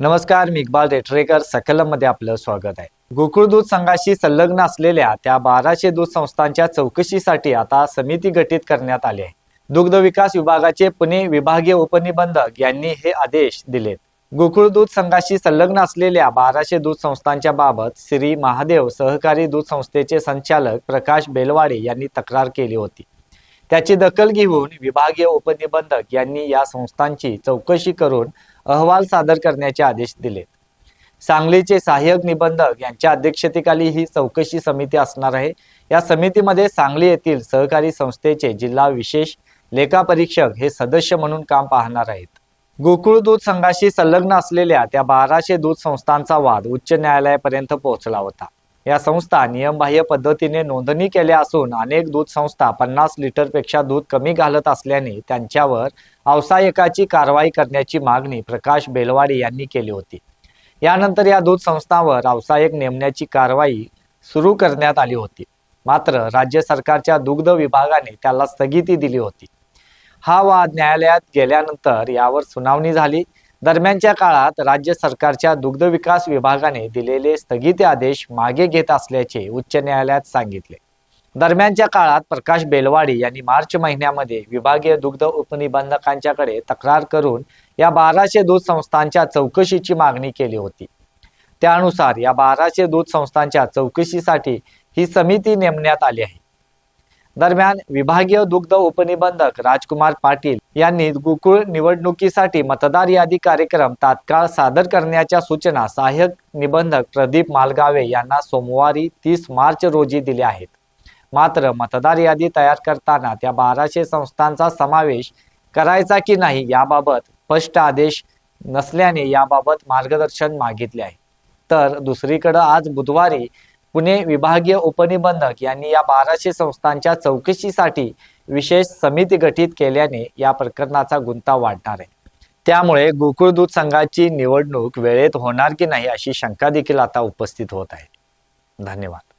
नमस्कार, मी इक्बाल रेटरेकर सकलममध्ये आपलं स्वागत आहे। गोकुळ दूध संघाशी संलग्न असलेल्या त्या 1200 दूध संस्थांच्या चौकशीसाठी आता समिती गठीत करण्यात आली आहे। दुग्ध विकास विभागाचे पुणे विभागीय उपनिबंधक यांनी हे आदेश दिलेत। गोकुळ दूध संघाशी संलग्न असलेल्या 1200 दूध संस्थांच्या बाबत श्री महादेव सहकारी दूध संस्थेचे संचालक प्रकाश बेलवाडे यांनी तक्रार केली होती। त्याची दखल घेऊन विभागीय उपनिबंधक यांनी या संस्थांची चौकशी करून अहवाल सादर करण्याचे आदेश दिले। सांगलीचे सहाय्यक निबंधक यांच्या अध्यक्षतेखाली ही चौकशी समिती असणार आहे। या समितीमध्ये सांगली येथील सहकारी संस्थेचे जिल्हा विशेष लेखापरीक्षक हे सदस्य म्हणून काम पाहणार आहेत। गोकुळ दूध संघाशी संलग्न असलेल्या त्या 1200 दूध संस्थांचा वाद उच्च न्यायालयापर्यंत पोहोचला होता। या संस्था नियमबाह्य पद्धतीने नोंदणी केल्या असून अनेक दूध संस्था 50 लिटरपेक्षा दूध कमी घालत असल्याने त्यांच्यावर व्यावसायिकाची कारवाई करण्याची मागणी प्रकाश बेलवाडे यांनी केली होती। यानंतर या दूध संस्थांवर व्यावसायिक नेमण्याची कारवाई सुरू करण्यात आली होती। मात्र राज्य सरकारच्या दुग्ध विभागाने त्याला स्थगिती दिली होती। हा वाद न्यायालयात गेल्यानंतर यावर सुनावणी झाली। दरम्यानच्या काळात राज्य सरकारच्या दुग्ध विकास विभागाने दिलेले स्थगिती आदेश मागे घेत असल्याचे उच्च न्यायालयात सांगितले। दरम्यानच्या काळात प्रकाश बेलवाडे यांनी मार्च महिन्यामध्ये विभागीय दुग्ध उपनिबंधकांच्याकडे तक्रार करून या 1200 दूध संस्थांच्या चौकशीची मागणी केली होती। त्यानुसार या 1200 दूध संस्थांच्या चौकशीसाठी ही समिती नेमण्यात आली आहे। दरम्यान विभागीय दुग्ध उपनिबंधक राजकुमार पाटील यांनी गोकुळ निवडणुकीसाठी मतदार यादी कार्यक्रम तात्काळ सादर करण्याच्या सूचना सहाय्यक निबंधक प्रदीप मालगावे यांना सोमवारी 30 मार्च रोजी दिल्या आहेत। मात्र मतदार यादी तयार करताना त्या 1200 संस्थांचा समावेश करायचा की नाही याबाबत स्पष्ट आदेश नसल्याने याबाबत मार्गदर्शन मागितले आहे। तर दुसरीकडे आज बुधवारी पुणे विभागीय उपनिबंधक यांनी या 1200 संस्थांच्या चौकशीसाठी विशेष समिती गठीत केल्याने या प्रकरणाचा गुंता वाढणार आहे। त्यामुळे गोकुळ दूध संघाची निवडणूक वेळेत होणार की नाही अशी शंका देखील आता उपस्थित होत आहे। धन्यवाद।